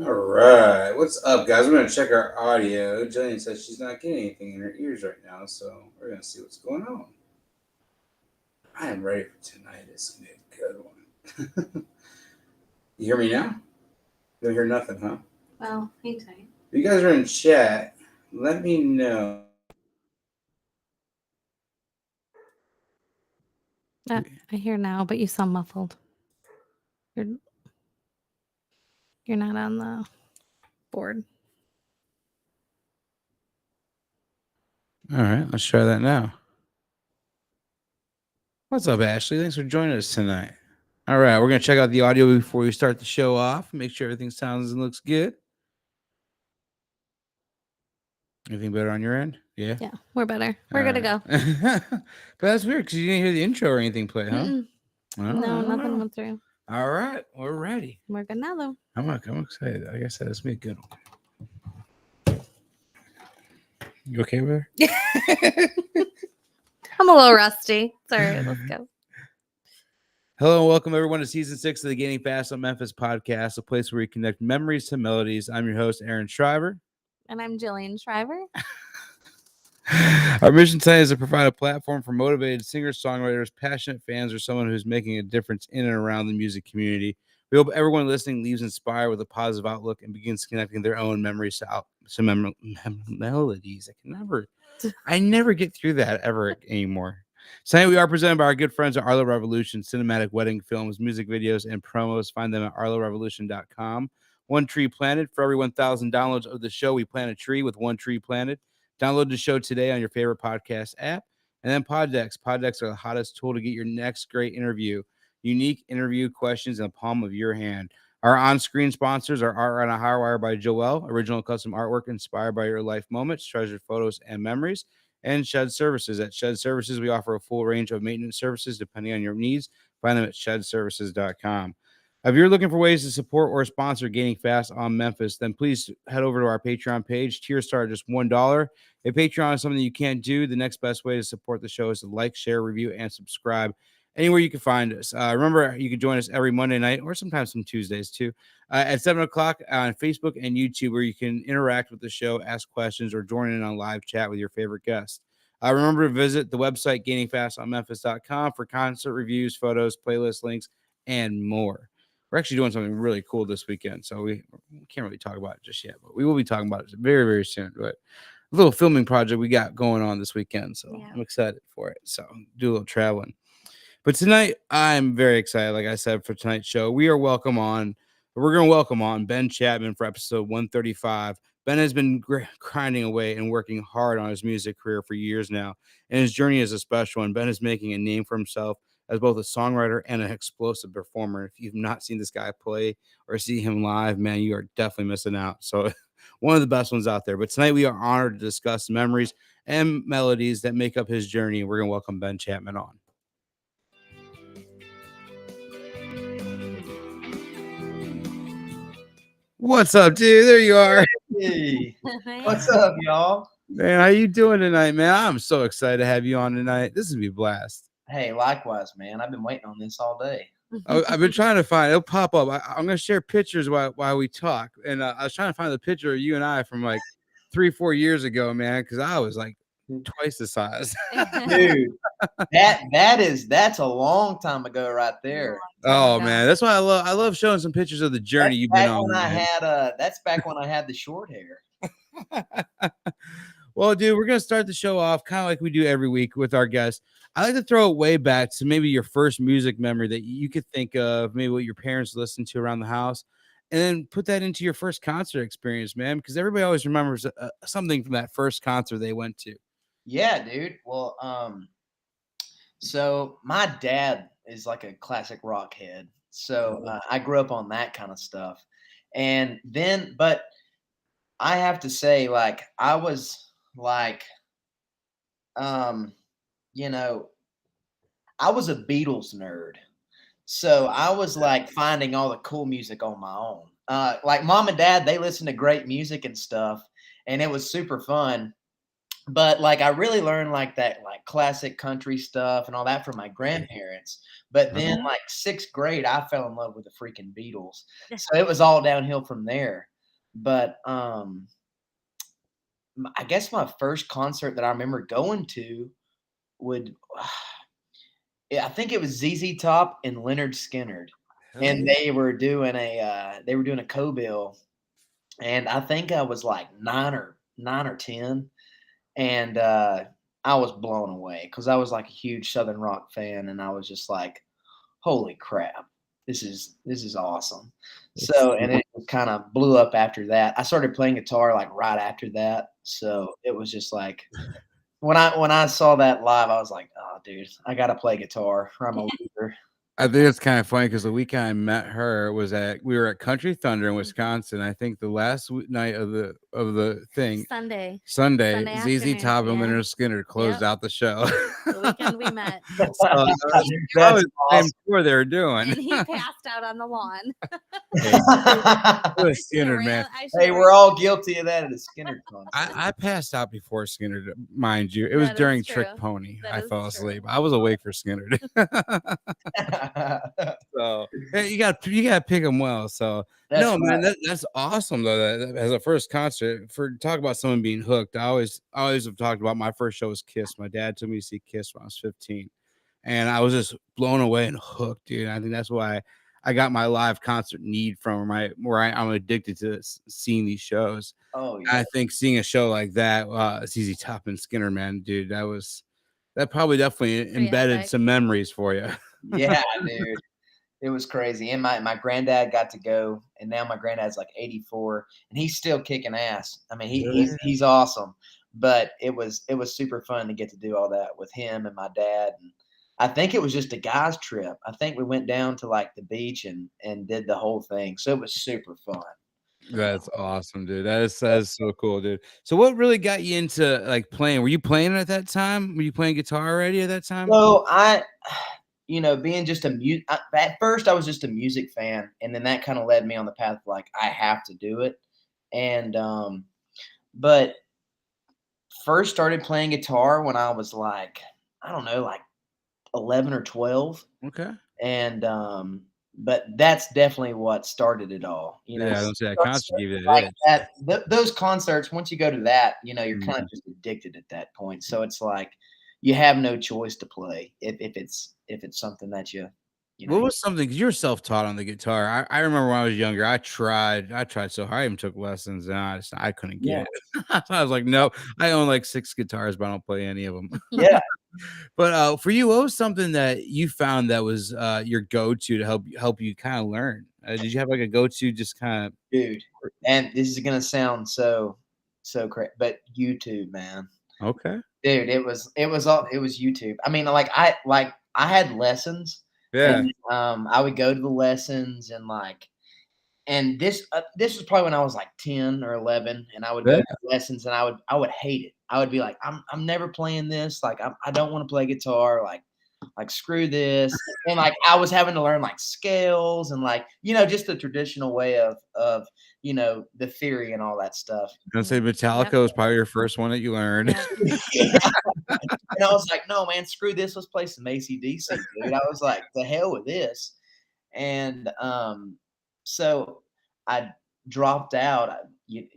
All right. What's up, guys? We're going to check our audio. Jillian says she's not getting anything in her ears right now, so we're going to see what's going on. I am ready for tonight. It's going to be a good one. You hear me now? You don't hear nothing, huh? Well, hang tight. If you guys are in chat, let me know. I hear now, but you sound muffled. You're not on the board. All right, let's try that now. What's up, Ashley? Thanks for joining us tonight. All right, we're going to check out the audio before we start the show off. Make sure everything sounds and looks good. Anything better on your end? Yeah? Yeah, we're better. We're good to go. But that's weird because you didn't hear the intro or anything play, huh? No, nothing went through. All right, we're ready. We're good now, though. I'm excited. Like I said, this will be a good one. You okay with her? I'm a little rusty. It's all right. Let's go. Hello and welcome everyone to season 6 of the Gaining Fast on Memphis podcast, a place where we connect memories to melodies. I'm your host, Aaron Shriver. And I'm Jillian Shriver. Our mission tonight is to provide a platform for motivated singers, songwriters, passionate fans, or someone who's making a difference in and around the music community. We hope everyone listening leaves inspired with a positive outlook and begins connecting their own memories to melodies. I never get through that ever anymore. Tonight we are presented by our good friends at Arlo Revolution, cinematic wedding films, music videos, and promos. Find them at arlorevolution.com. One Tree Planted. For every 1,000 downloads of the show, we plant a tree with one tree planted. Download the show today on your favorite podcast app. And then Poddecks. Poddecks are the hottest tool to get your next great interview. Unique interview questions in the palm of your hand. Our on-screen sponsors are Art on a Hirewire by Joelle, original custom artwork inspired by your life moments, treasured photos, and memories. And Shed Services. At Shed Services, we offer a full range of maintenance services depending on your needs. Find them at shedservices.com. If you're looking for ways to support or sponsor Gaining Fast on Memphis, then please head over to our Patreon page. Tiers start at just $1. If Patreon is something you can't do, the next best way to support the show is to like, share, review, and subscribe anywhere you can find us. Remember, you can join us every Monday night or sometimes some Tuesdays too at 7 o'clock on Facebook and YouTube, where you can interact with the show, ask questions, or join in on live chat with your favorite guests. Remember to visit the website gainingfastonmemphis.com for concert reviews, photos, playlist links, and more. We're actually doing something really cool this weekend, so we can't really talk about it just yet, but we will be talking about it very, very soon. But a little filming project we got going on this weekend, so yeah. I'm excited for it. So do a little traveling. But tonight, I'm very excited, like I said, for tonight's show. We're going to welcome on Ben Chapman for episode 135. Ben has been grinding away and working hard on his music career for years now, and his journey is a special one. Ben is making a name for himself as both a songwriter and an explosive performer. If you've not seen this guy play or see him live, man, you are definitely missing out. So one of the best ones out there. But tonight we are honored to discuss memories and melodies that make up his journey. We're going to welcome Ben Chapman on. What's up, dude? There you are. Hey, what's up, y'all? Man, how you doing tonight, man? I'm so excited to have you on tonight. This is gonna be a blast. Hey, likewise, man. I've been waiting on this all day. I've been trying to find it'll pop up. I'm gonna share pictures while we talk, and I was trying to find the picture of you and I from like 3-4 years ago, man, because I was like twice the size. Dude, that's a long time ago right there. Oh man, that's why I love showing some pictures of the journey you've been on. That's back when I had the short hair. Well, dude, we're gonna start the show off kind of like we do every week with our guests. I like to throw it way back to maybe your first music memory that you could think of, maybe what your parents listened to around the house, and then put that into your first concert experience, man, because everybody always remembers something from that first concert they went to. Yeah, dude. Well, so my dad is like a classic rock head, so I grew up on that kind of stuff, and then, but I have to say, like, I was like, you know, I was a Beatles nerd. So I was like finding all the cool music on my own. Like mom and dad, they listened to great music and stuff, and it was super fun. But like I really learned like that like classic country stuff and all that from my grandparents. But then like 6th grade, I fell in love with the freaking Beatles. So it was all downhill from there. But I guess my first concert that I remember going to would yeah, I think it was ZZ Top and Leonard Skinner, Hell and yeah. they were doing a co-bill, and I think I was like 9 or 10, and I was blown away because I was like a huge Southern rock fan, and I was just like, "Holy crap, this is awesome!" It's So, and it kind of blew up after that. I started playing guitar like right after that, so it was just like when I saw that live, I was like, "Oh, dude, I gotta play guitar or I'm a loser." I think it's kind of funny because the weekend I met her we were at Country Thunder in Wisconsin. I think the last night of the thing, Sunday Sunday, ZZ afternoon. Top and Yeah. Leonard Skinner closed Yep. out the show. The weekend we met. So Dude, probably that's the same awesome. tour they were doing. And he passed out on the lawn. Hey, it was I Skinner, should've man. ran- I Hey, should've we're all guilty of that at a Skinner concert. I passed out before Skinner, mind you. It was That is during true. Trick Pony. That I is fell true. asleep. I was awake for Skinner. So yeah, you got to pick them well. So That's no, man, right. that's awesome though. That as a first concert for talk about someone being hooked. I always have talked about my first show was Kiss. My dad took me to see Kiss when I was 15, and I was just blown away and hooked, dude. I think that's why I got my live concert need from I'm addicted to seeing these shows. Oh I yeah. think seeing a show like that, ZZ Top and Skinner, man, dude, that probably definitely Pretty embedded epic. some memories for you. Yeah, dude. It was crazy. And my granddad got to go, and now my granddad's like 84, and he's still kicking ass. I mean, he's awesome. But it was super fun to get to do all that with him and my dad. And I think it was just a guy's trip. I think we went down to like the beach and did the whole thing. So it was super fun. That's awesome, dude. That is so cool, dude. So what really got you into like playing? Were you playing at that time? Were you playing guitar already at that time? So being just at first I was just a music fan, and then that kind of led me on the path of like I have to do it. And but first started playing guitar when I was like, I don't know, like 11 or 12. Okay. And but that's definitely what started it all. Yeah, I don't say that concert Concerts gave you like that that, those concerts, once you go to that, you're itch. kind of just addicted at that point. So it's like you have no choice to play if it's something that you know What was something 'cause you were self-taught on the guitar. I remember when I was younger, I tried so hard, I even took lessons and I couldn't yeah. get it. So I was like, "No, I own like 6 guitars, but I don't play any of them." Yeah. But, for you, what was something that you found that was, your go-to to help you kinda learn? Did you have like a go-to just kinda Dude, and this is gonna sound so but YouTube, man. okay. Dude, it was YouTube. I mean, I had lessons, Yeah. and, I would go to the lessons and, this was probably when I was, like, 10 or 11, and I would go Yeah. to lessons, and I would hate it. I would be like, "I'm never playing this, like, I don't wanna play guitar, screw this." And, I was having to learn, scales and, just the traditional way the theory and all that stuff. Gonna say Yep. Metallica was probably your first one that you learned. Yep. Yeah. And I was like, "No, man, screw this. Let's play some AC/DC, dude." I was like, "The hell with this." And so I dropped out. You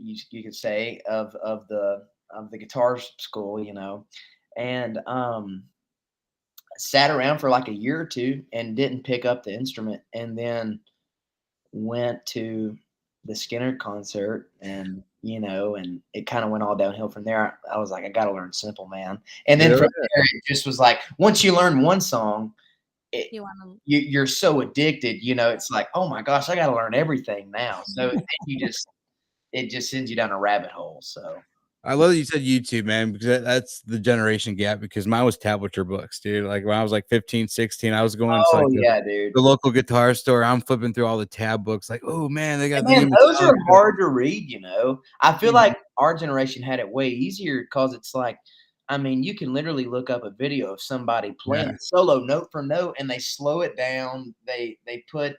could say of the guitar school, and sat around for like a year or two and didn't pick up the instrument, and then went to the Skinner concert, and it kind of went all downhill from there. I was like, I got to learn Simple Man. And then Yeah. from there, it just was like, once you learn one song, it, You want to you're so addicted, it's like, oh my gosh, I got to learn everything now. So then it just sends you down a rabbit hole. So I love that you said YouTube, man, because that's the generation gap because mine was tablature books, dude. Like when I was like 15, 16, I was going to like oh yeah, dude. the local guitar store. I'm flipping through all the tab books, like, oh man, they got And the man, new those are Metallica. hard to read, I feel Mhm. like our generation had it way easier because it's like, I mean, you can literally look up a video of somebody playing Yeah. a solo note for note, and they slow it down. They put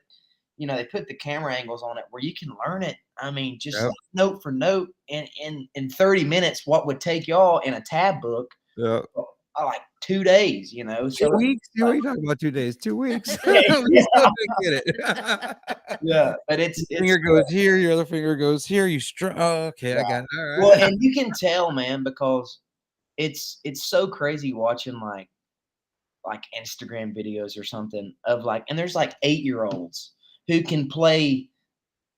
the camera angles on it where you can learn it. I mean, just Yep. note for note in 30 minutes, what would take y'all in a tab book, Yep. like 2 days, you know. 2 So weeks? What are you talking about 2 days? 2 weeks? yeah, We still didn't get it. yeah, but Your finger goes here, your other finger goes here, oh, okay, I got it, well, alright. and you can tell, man, because it's so crazy watching like Instagram videos or something of like, and there's like 8-year-olds who can play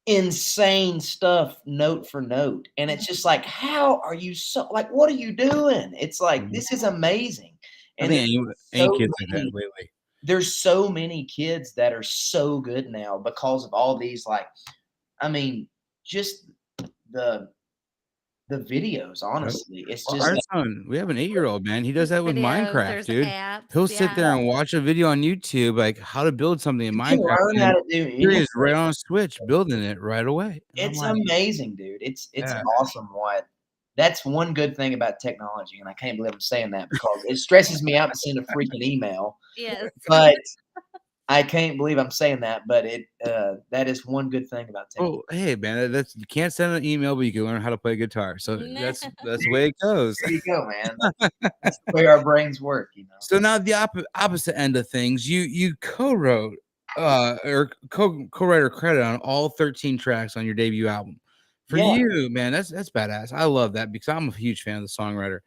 insane stuff note for note. And it's just like, how are you so like, what are you doing? It's like, Mhm. this is amazing. I And think any so kids like that many, lately. there's so many kids that are so good now because of all these, like, I mean, just the the videos, Yep. honestly. It's Well, just our son, we have an 8-year-old, man, he does that with Videos, Minecraft, there's dude. apps. He'll sit there Yeah. and watch a video on YouTube, like, how to build something in you can Minecraft, learn how and to do here he anything. is right on Switch building it right away, and I'm It's like, amazing, dude. It's "Yeah." awesome what that's one good thing about technology, and I can't believe I'm saying that because it stresses me out to send a freaking email, Yes. but I can't believe I'm saying that, but that is one good thing about technology. Well, hey, man, that's you can't send an email, but you can learn how to play guitar, so Nah. that's the way it goes. There you go, man. That's the way our brains work, you know? So now the opposite end of things, you co-wrote, or co-writer credit on all 13 tracks on your debut album. For Yeah. you, man, that's badass. I love that because I'm a huge fan of the songwriter.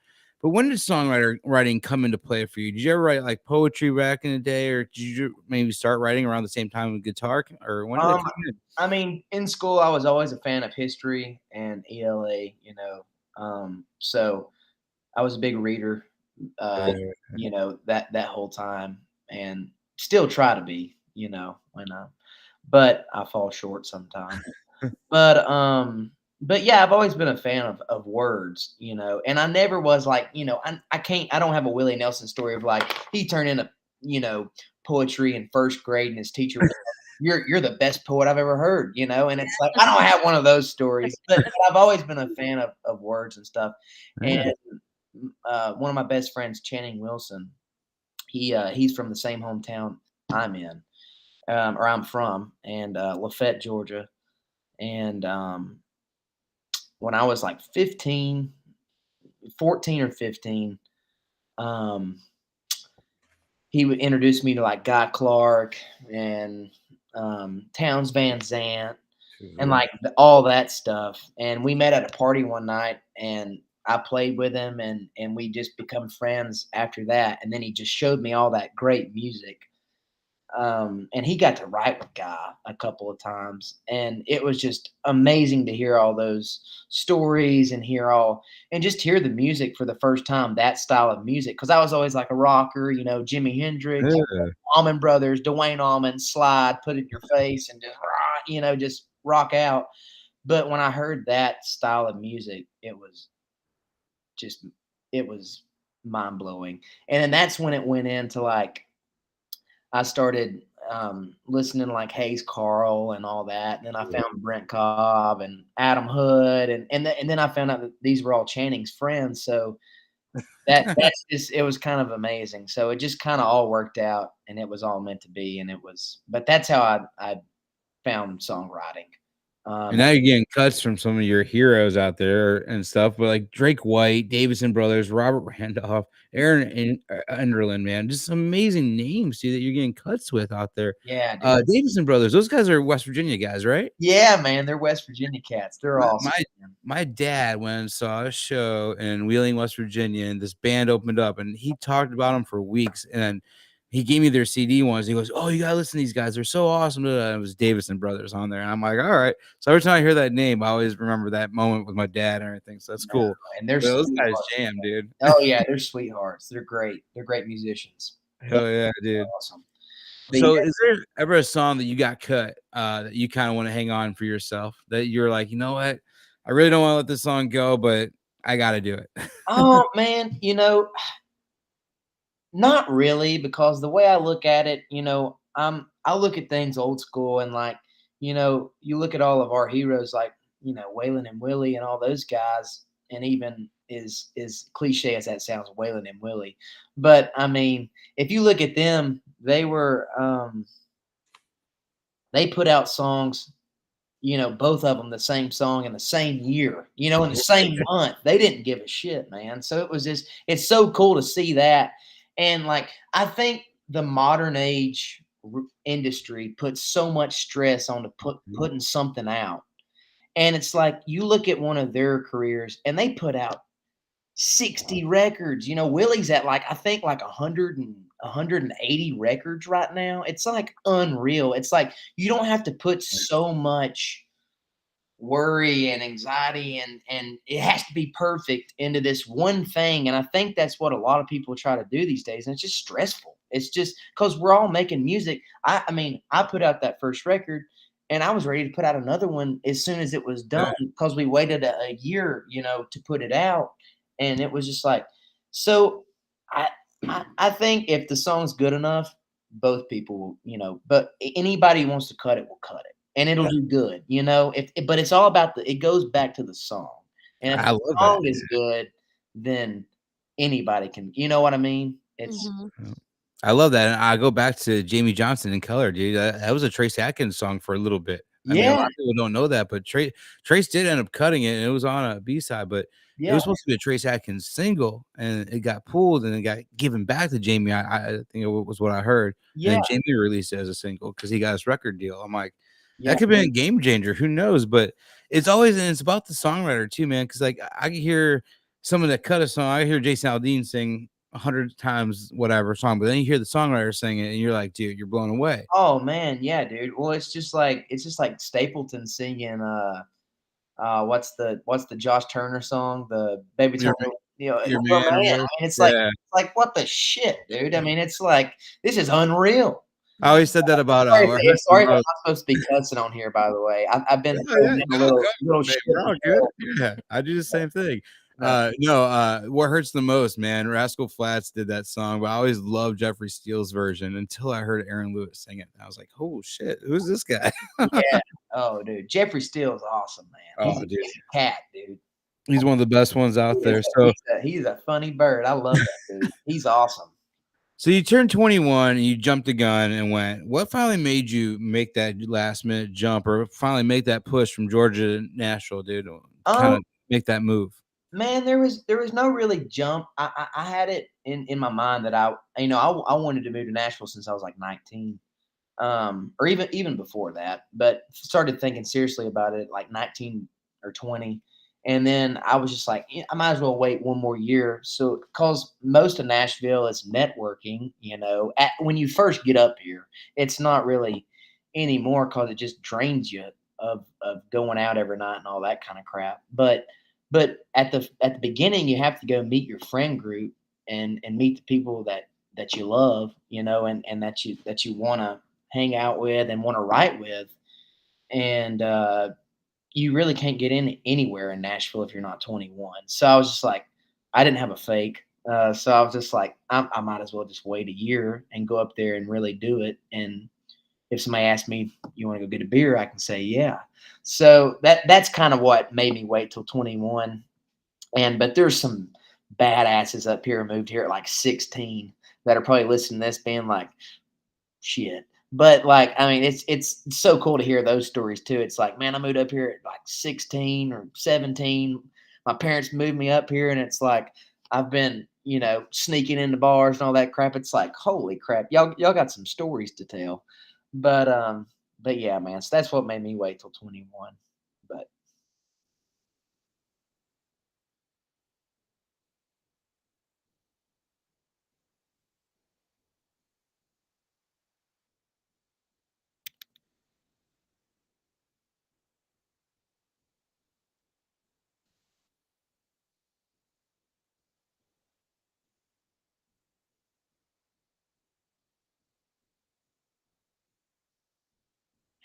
But when did songwriter writing come into play for you? Did you ever write like poetry back in the day, or did you maybe start writing around the same time with guitar, or when did that Um, come in? I mean, in school, I was always a fan of history and ELA, you know, so I was a big reader, uh, Uh, you know, that whole time, and still try to be, you know, but I fall short sometimes. But yeah, I've always been a fan of words, you know, and I never was like, you know, I don't have a Willie Nelson story of like he turned into, you know, poetry in first grade and his teacher was like, you're the best poet I've ever heard, you know, and it's like I don't have one of those stories, but I've always been a fan of words and stuff. And yeah. one of my best friends, Channing Wilson, he's from the same hometown I'm in, or I'm from, and Lafayette, Georgia. And when I was like 15, 14 or 15, um, he would introduce me to like Guy Clark and Towns Van Zant and like all that stuff. And we met at a party one night and I played with him and we just become friends after that. And then he just showed me all that great music. And he got to write with Guy a couple of times, and it was just amazing to hear all those stories and just hear the music for the first time, that style of music. Because I was always like a rocker, you know, Jimi Hendrix, Yeah. Allman Brothers, Dwayne Allman, Slide, Put It in Your Face, and just you know, just rock out. But when I heard that style of music, just it was mind blowing. And then that's when it went into like I started listening to like Hayes Carl and all that. And then I found Brent Cobb and Adam Hood, and then I found out that these were all Channing's friends. So that's just it was kind of amazing. So it just kind of all worked out, and it was all meant to be. And it was, but that's how I found songwriting. And now you're getting cuts from some of your heroes out there and stuff, but like Drake White, Davison Brothers, Robert Randolph, Aaron Enderlin, man, just some amazing names, dude, that you're getting cuts with out there. Yeah, dude. Davison Brothers, those guys are West Virginia guys, right? Yeah, man. They're West Virginia cats. They're My awesome. my Man. my dad went and saw a show in Wheeling, West Virginia, and this band opened up, and he talked about them for weeks, and he gave me their CD once. He goes, "Oh, you gotta listen to these guys; they're so awesome." And it was Davison Brothers on there, and I'm like, "All right." So every time I hear that name, I always remember that moment with my dad and everything. So that's cool. And they're But those guys sweethearts. jam, dude. Oh yeah, they're sweethearts. They're great. They're great musicians. They're Hell yeah, dude. awesome. But So yeah, is there ever a song that you got cut that you kind of want to hang on for yourself that you're like, you know what? I really don't want to let this song go, but I gotta do it. oh man, you know, not really, because the way I look at it, you know, I look at things old school and like, you know, you look at all of our heroes like, you know, Waylon and Willie and all those guys, and even is cliche as that sounds, Waylon and Willie. But I mean, if you look at them, they put out songs both of them the same song in the same year, in the same month. They didn't give a shit, man. So it's so cool to see that. And like, I think the modern age industry puts so much stress on putting something out. And it's like, you look at one of their careers and they put out 60 records. Willie's at I think 180 records right now. It's like unreal. It's like you don't have to put so much worry and anxiety and it has to be perfect into this one thing. And I think that's what a lot of people try to do these days. And it's just stressful. It's just because we're all making music. I mean, I put out that first record and I was ready to put out another one as soon as it was done because we waited a year, to put it out. And it was just like, so I think if the song's good enough, both people will, but anybody who wants to cut it will cut it and it'll do good, but it's all about it goes back to the song. And if I the love song that. is good, then anybody can, you know what I mean? It's I love that. And I go back to Jamie Johnson in Color, dude. That was a Trace Atkins song for a little bit. I mean, a lot of people don't know that, but Trace did end up cutting it, and it was on a B-side, but it was supposed to be a Trace Atkins single, and it got pulled, and it got given back to Jamie. I think it was what I heard. And then Jamie released it as a single because he got his record deal. I'm like, that could be a game changer. Who knows? But it's about the songwriter too, man. Because like I could hear someone that cut a song. I hear Jason Aldean sing 100 times whatever song, but then you hear the songwriter sing it, and you're like, dude, you're blown away. Oh man, yeah, dude. Well, it's just like Stapleton singing what's the Josh Turner song? The Baby Told Me, Your Your man. Man. I mean, it's like what the shit, dude. I mean, it's like this is unreal. I always said that about sorry if I'm not supposed to be cussing on here, by the way. I've been a little shit. Good. Yeah, I do the same thing. What hurts the most, man? Rascal Flatts did that song, but I always loved Jeffrey Steele's version until I heard Aaron Lewis sing it. I was like, oh shit, who's this guy? Yeah. Oh, dude. Jeffrey Steele is awesome, man. He's a cat, dude. He's one of the best ones out there. So he's a funny bird. I love that dude. He's awesome. So you turned 21 and you jumped the gun and went. What finally made you make that last minute jump or finally make that push from Georgia to Nashville, dude? Kind of make that move. Man, there was no really jump. I had it in my mind that I wanted to move to Nashville since I was like 19, or even before that. But started thinking seriously about it at like 19 or 20. And then I was just like, I might as well wait one more year. So, because most of Nashville is networking, when you first get up here, it's not really anymore because it just drains you of going out every night and all that kind of crap. But at the beginning, you have to go meet your friend group and meet the people that you love, and that you want to hang out with and want to write with. And you really can't get in anywhere in Nashville if you're not 21. So I was just like, I didn't have a fake. So I was just like, I might as well just wait a year and go up there and really do it. And if somebody asks me, you want to go get a beer? I can say, yeah. So that's kind of what made me wait till 21. But there's some badasses up here who moved here at like 16 that are probably listening to this being like, shit. But like, I mean, it's so cool to hear those stories too. It's like, man, I moved up here at like 16 or 17. My parents moved me up here, and it's like I've been, sneaking into bars and all that crap. It's like, holy crap, y'all got some stories to tell. But yeah, man. So that's what made me wait till 21. But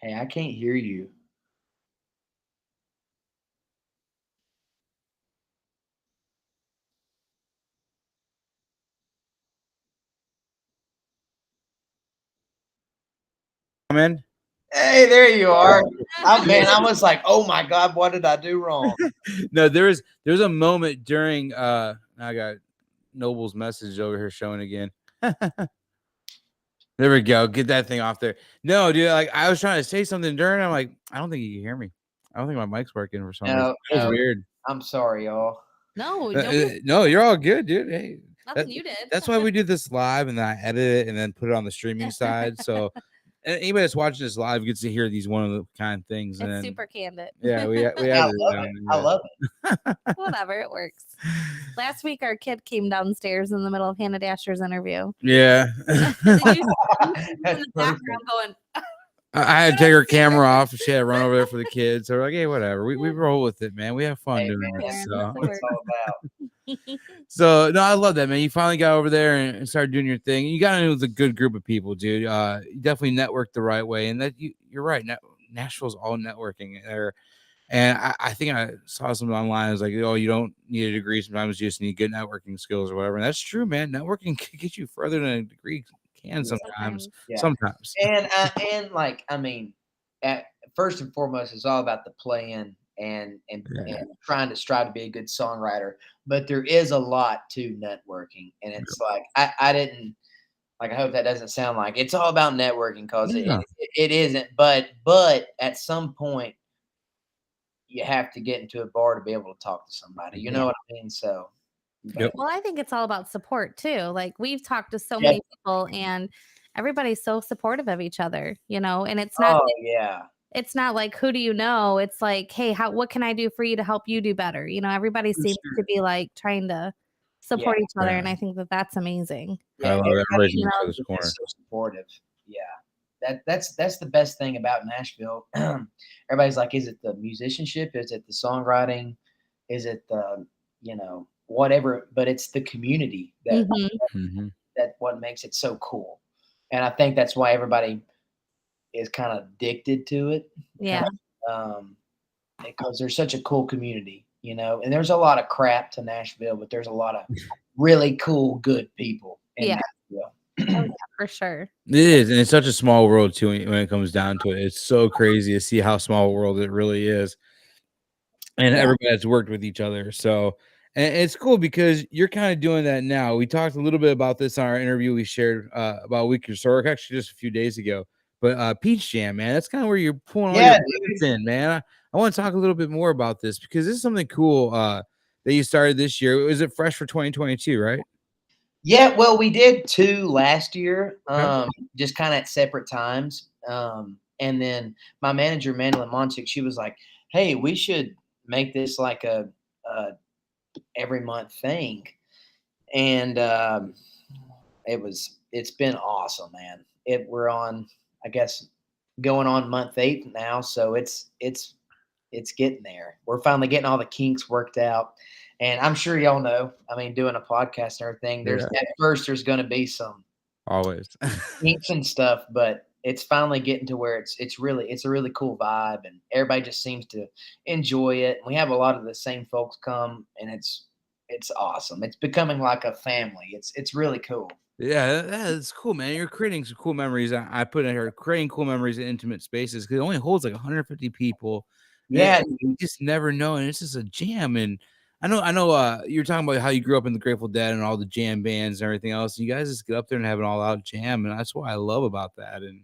hey, I can't hear you. Man. Hey, there you are. I was like, oh my God, what did I do wrong? No, there's a moment during I got Noble's message over here showing again. There we go. Get that thing off there. No, dude. Like I was trying to say something during. I'm like, I don't think you can hear me. I don't think my mic's working for some reason. No, That was no, weird. I'm sorry, y'all. No, No, you're all good, dude. Hey, nothing you did. that's why we do this live, and then I edit it and then put it on the streaming side. So anybody that's watching this live gets to hear these one of the kind things. And It's then, super candid. yeah, we Yeah, have I it love down it. there. I love it. Whatever, it works. Last week, our kid came downstairs in the middle of Hannah Dasher's interview. Yeah. Did you see him in That's the perfect. background going, I had to take her camera off. She had to run over there for the kids. So we're like, hey, whatever. We roll with it, man. We have fun Hey, doing man, it. that's So. what it's all about. So no, I love that, man. You finally got over there and started doing your thing. You got in with a good group of people, dude. You definitely networked the right way, and that you're right. Nashville's all networking there, and I think I saw something online. It was like, oh, you don't need a degree. Sometimes you just need good networking skills or whatever. And that's true, man. Networking can get you further than a degree can sometimes. Yeah. Sometimes. And like, I mean, first and foremost, it's all about the playing and trying to strive to be a good songwriter. But there is a lot to networking, and it's like I didn't like. I hope that doesn't sound like it's all about networking because it isn't. But at some point, you have to get into a bar to be able to talk to somebody. You know what I mean? So. Yep. well, I think it's all about support too. Like we've talked to so many people, and everybody's so supportive of each other, and it's not. Oh yeah. It's not like, who do you know? It's like, hey, what can I do for you to help you do better? Everybody seems to be like trying to support each other. And I think that that's amazing. I love everybody's in each other's Everybody's corner. so supportive. Yeah. That's the best thing about Nashville. Everybody's like, is it the musicianship? Is it the songwriting? Is it the, whatever? But it's the community that what makes it so cool. And I think that's why everybody is kind of addicted to it. Yeah. Because there's such a cool community, and there's a lot of crap to Nashville, but there's a lot of really cool, good people in Nashville. Oh, yeah, for sure. It is, and it's such a small world too when it comes down to it. It's so crazy to see how small a world it really is, and everybody has worked with each other. So, and it's cool because you're kind of doing that now. We talked a little bit about this on our interview we shared about a week or so, or actually just a few days ago. But Peach Jam, man, that's kind of where you're pulling all your friends in, man. I want to talk a little bit more about this because this is something cool that you started this year. Was it fresh for 2022, right? Yeah, well, we did 2 last year, just kind of at separate times. And then my manager, Mandolin Montic, she was like, "Hey, we should make this like a every month thing." And it's been awesome, man. We're on, I guess, going on month 8 now, so it's getting there. We're finally getting all the kinks worked out. And I'm sure y'all know, I mean, doing a podcast and everything, at first there's going to be some always kinks and stuff, but it's finally getting to where it's a really cool vibe, and everybody just seems to enjoy it. And we have a lot of the same folks come, and it's awesome. It's becoming like a family. It's really cool. Yeah, that's cool, man. You're creating some cool memories. I put in here creating cool memories in intimate spaces because it only holds like 150 people. Yeah, you just never know, and it's just a jam. And I know. You're talking about how you grew up in the Grateful Dead and all the jam bands and everything else. You guys just get up there and have an all-out jam, and that's what I love about that. And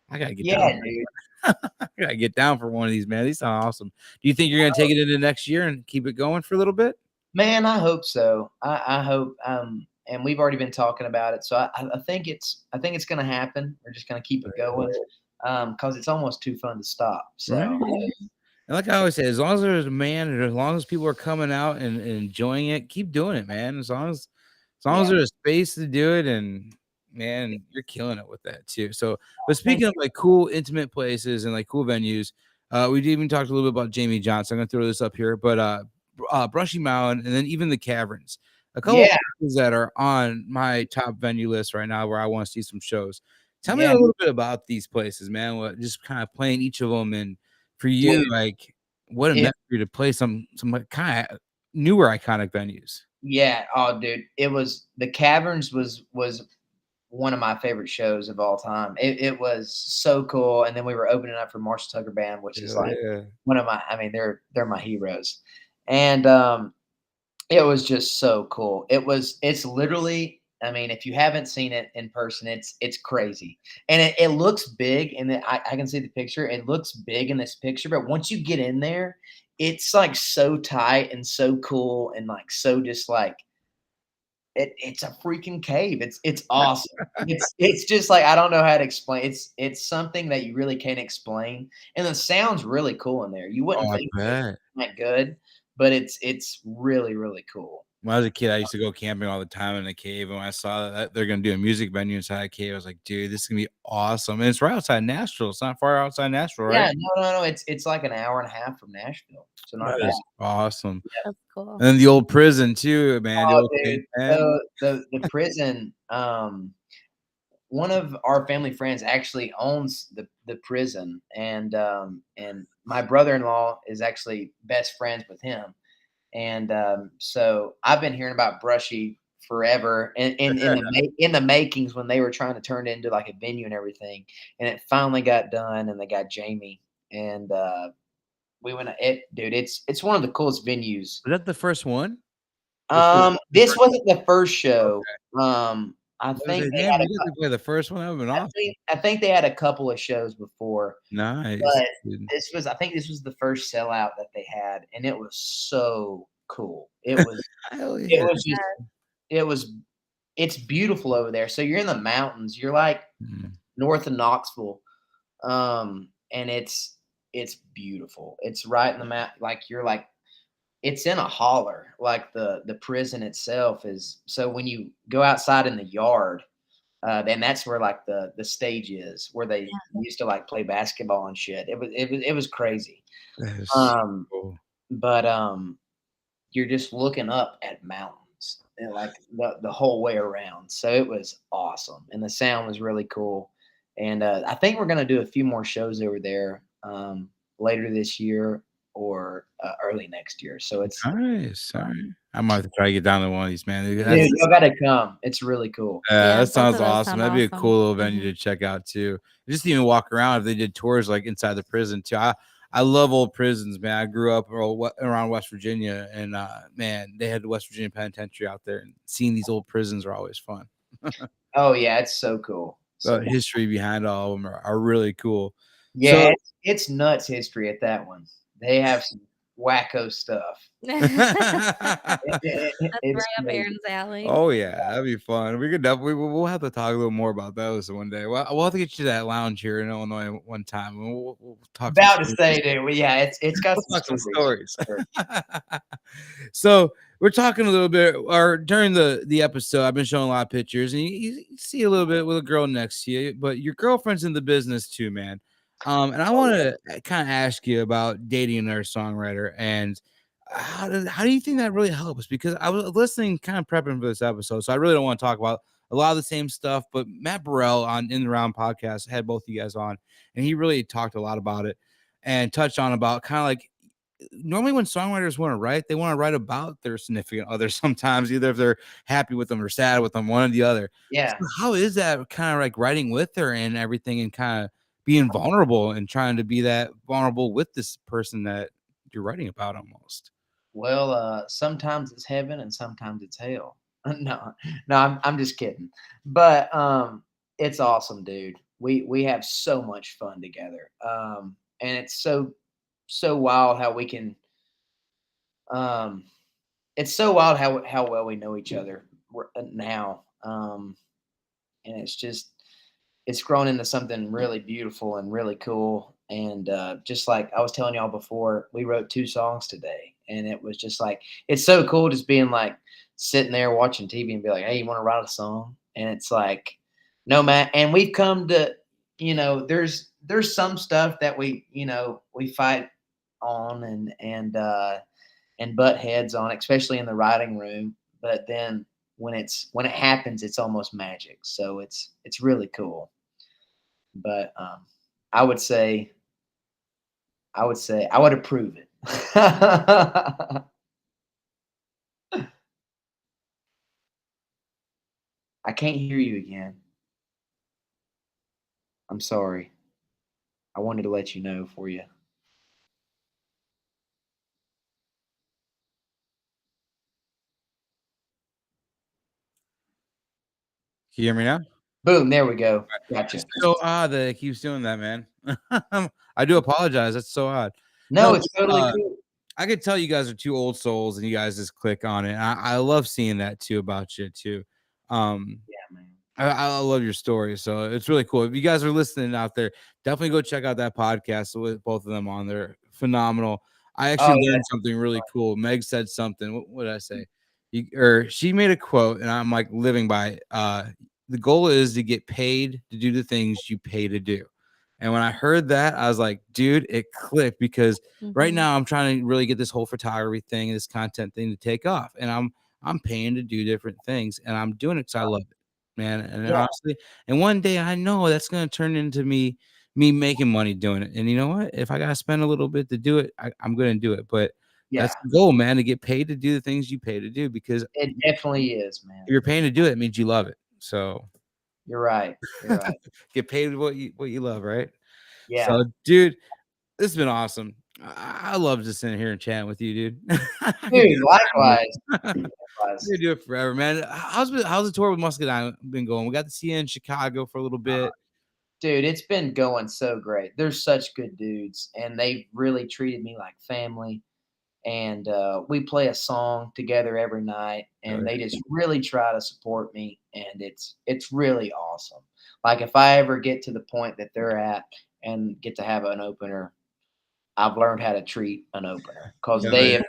I gotta get down. dude. I gotta get down for one of these, man. These sound awesome. Do you think you're gonna take it into next year and keep it going for a little bit? Man, I hope so. I hope. And we've already been talking about it, so I think it's gonna happen. We're just gonna keep it going because it's almost too fun to stop. So. Right. And like I always say, as long as there's a man, and as long as people are coming out and enjoying it, keep doing it, man. As long as there's a space to do it, and man, you're killing it with that too. So, but speaking of like cool, intimate places and like cool venues, we even talked a little bit about Jamie Johnson. I'm gonna throw this up here, but Brushy Mountain, and then even the Caverns, a couple of places that are on my top venue list right now where I want to see some shows. Tell me a little bit about these places, man. What just kind of playing each of them and. For you, like, what it meant for you to play some kind of newer iconic venues. Yeah. Oh, dude, the Caverns was one of my favorite shows of all time. It was so cool. And then we were opening up for Marshall Tucker Band, which is like one of my. I mean, they're my heroes, and it was just so cool. It's literally I mean, if you haven't seen it in person, it's crazy, and it looks big, and I can see the picture. It looks big in this picture, but once you get in there, it's like so tight and so cool, and like so just like it's a freaking cave. It's awesome. It's just like I don't know how to explain. It's something that you really can't explain, and the sound's really cool in there. You wouldn't Oh, I think it's bet. that good, but it's really really cool. When I was a kid, I used to go camping all the time in a cave, and when I saw that they're gonna do a music venue inside a cave, I was like, "Dude, this is gonna be awesome." And it's right outside Nashville. It's not far outside Nashville, right? Yeah, no. It's like an hour and a half from Nashville, so not That bad. is awesome. That's cool. And then the old prison too, man. The Oh, old cave, dude. man. So the prison, one of our family friends actually owns the prison, and my brother-in-law is actually best friends with him. And so I've been hearing about Brushy forever, and in the makings when they were trying to turn it into like a venue and everything, and it finally got done, and they got Jamie, and we went. Dude, it's one of the coolest venues. Was that the first one? The This first wasn't the first show. okay. I I was think like, they "Damn, had you got to play the first one? That would've been awesome." I think they had a couple of shows before, Nice, but dude. I think this was the first sellout that they had, and it was so cool. It Hell was just it was it's beautiful over there. So you're in the mountains. You're like Mm. north of Knoxville, and it's beautiful. It's right in the mount. Like you're like it's in a holler. Like the prison itself is. So when you go outside in the yard, then that's where like the stage is where they used to like play basketball and shit. It was crazy. That is so Um, cool. but you're just looking up at mountains and like the whole way around. So it was awesome, and the sound was really cool. And I think we're gonna do a few more shows over there later this year or early next year. So it's Nice, alright. I might have to try to get down to one of these, man. Yeah. dude, y'all gotta come. It's really cool. Yeah, That both sounds of those awesome. sound That'd be a awesome. cool little venue Mhm. to check out too. Just even walk around if they did tours like inside the prison too. I love old prisons, man. I grew up around West Virginia, and man, they had the West Virginia Penitentiary out there, and seeing these old prisons are always fun. Oh yeah, it's so cool. The So history behind all of them are really cool. yeah, So it's nuts history at that one. They have some wacko stuff. That's It's right up crazy. Aaron's alley. oh yeah, that'd be fun. We could definitely we'll have to talk a little more about those one day. Well, we'll have to get you to that lounge here in Illinois one time. And we'll talk some About to stories. say, dude. Well, yeah, it's got We'll some talk some stories. stories. For sure. So we're talking a little bit, or during the episode, I've been showing a lot of pictures, and you see a little bit with a girl next to you, but your girlfriend's in the business too, man. And I want to kind of ask you about dating another songwriter, and how do you think that really helps? Because I was listening, kind of prepping for this episode, so I really don't want to talk about a lot of the same stuff. But Matt Burrell on In the Round podcast had both of you guys on, and he really talked a lot about it and touched on about kind of like normally when songwriters want to write, they want to write about their significant other sometimes, either if they're happy with them or sad with them, one or the other. So Yeah. how is that kind of like writing with her and everything and kind of being vulnerable and trying to be that vulnerable with this person that you're writing about almost? Well, sometimes it's heaven and sometimes it's hell. No, no, I'm just kidding. But it's awesome, dude. We have so much fun together. And it's so wild how we can um it's so wild how well we know each other now. And it's grown into something really beautiful and really cool. And just like I was telling y'all before, we wrote 2 songs today, and it was just like it's so cool just being like sitting there watching TV and be like, "Hey, you want to write a song?" And it's like, no, man. And we've come to, there's some stuff that we fight on and butt heads on, especially in the writing room. But then when it happens, it's almost magic. So it's really cool. But I would say I would approve it. I can't hear you again. I'm sorry. I wanted to let you know for you. Can you hear me now? Boom, there we go. Gotcha. It's so odd that it keeps doing that, man. I do apologize. That's so odd. No, it's totally cool. I could tell you guys are two old souls and you guys just click on it. I love seeing that too about you too. Um, Yeah, man. I love your story. So it's really cool. If you guys are listening out there, definitely go check out that podcast with both of them on there. Phenomenal. I actually learned something really cool. Meg said something. What did I say? She made a quote, and I'm like living by it. The goal is to get paid to do the things you pay to do. And when I heard that, I was like, dude, it clicked because right now I'm trying to really get this whole photography thing, this content thing to take off. And I'm paying to do different things, and I'm doing it because I love it, man. And honestly, and one day I know that's gonna turn into me making money doing it. And you know what? If I gotta spend a little bit to do it, I'm gonna do it. But that's the goal, man, to get paid to do the things you pay to do, because it definitely is, man. If you're paying to do it, it means you love it. So you're right. You're right. Get paid what you love, right? Yeah. So, dude, this has been awesome. I love just sitting here and chatting with you, dude. Dude, likewise. We do it forever, man. How's the tour with Muscadine been going? We got to see you in Chicago for a little bit. Dude, it's been going so great. They're such good dudes, and they really treated me like family. And we play a song together every night, and they just really try to support me, and it's really awesome. Like, if I ever get to the point that they're at and get to have an opener, I've learned how to treat an opener, because they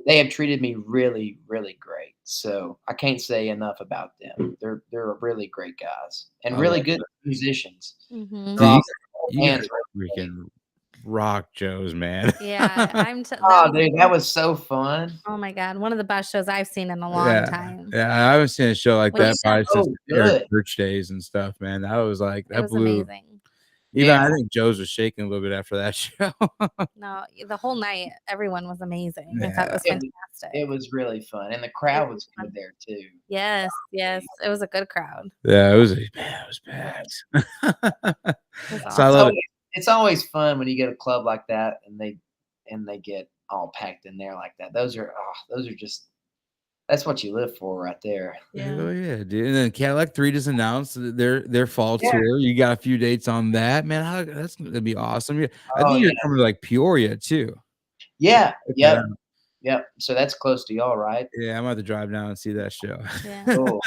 have treated me really, really great. So I can't say enough about them. They're really great guys and really good musicians. You guys freaking rock Joe's, man. Yeah, oh, dude, that was so fun. Oh my god, one of the best shows I've seen in a long time. Yeah, I haven't seen a show like that probably since Eric Church days and stuff, man. That was like that blew. Amazing. Even I think Joe's was shaking a little bit after that show. No, the whole night, everyone was amazing. I thought it was fantastic. It was really fun, and the crowd was good there too. Yes, it was a good crowd. Yeah, it was packed. So I love it. It's always fun when you get a club like that, and they get all packed in there like that. Those are just. That's what you live for right there. Yeah. Oh yeah, dude. And then Cadillac 3 just announced their fall tour. You got a few dates on that, man. That's gonna be awesome. I think you're coming to like Peoria too. Yeah. Yep. So that's close to y'all, right? Yeah, I'm about to drive down and see that show. Yeah. Cool.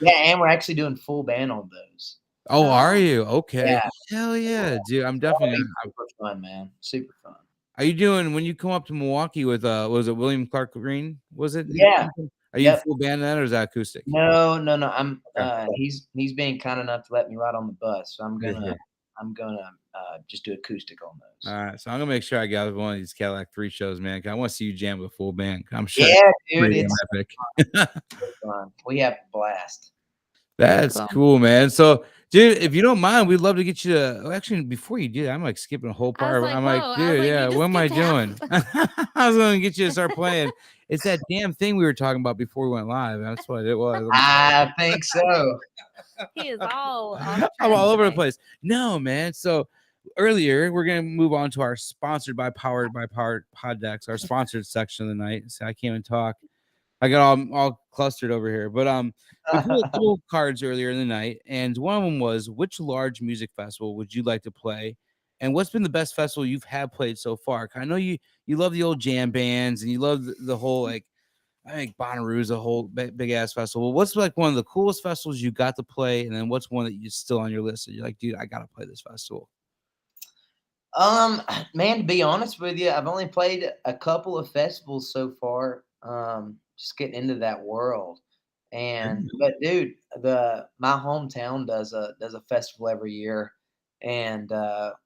Yeah, and we're actually doing full band on those. Oh, are you? Okay. Yeah. Hell yeah, dude. I'm definitely super fun, man. Super fun. Are you doing when you come up to Milwaukee with was it William Clark Green? Was it? Yeah. Are you full band then, or is that acoustic? No. I'm he's being kind enough to let me ride on the bus. So I'm gonna just do acoustic on those. All right. So I'm gonna make sure I got one of these Cadillac 3 shows, man. I want to see you jam with a full band. I'm sure. Yeah, dude, it's epic. fun. We have a blast. That's cool, man. So, dude, if you don't mind, we'd love to get you to. Actually, before you do that, I'm like skipping a whole part. I'm like, dude, what am I doing? I was gonna get you to start playing. It's that damn thing we were talking about before we went live. That's what it was. I think so. He is all. I'm all over the place. No, man. So earlier, we're gonna move on to our sponsored by Powered by Pod Decks, our sponsored section of the night. So I can't even talk. I got all clustered over here, but we pulled a couple cards earlier in the night, and one of them was, which large music festival would you like to play, and what's been the best festival you've had played so far? I know you love the old jam bands, and you love the whole like I think Bonnaroo's a whole big ass festival. What's like one of the coolest festivals you got to play, and then what's one that you're still on your list that you're like, dude, I gotta play this festival? Man, to be honest with you, I've only played a couple of festivals so far. Just getting into that world. But dude, my hometown does a festival every year, and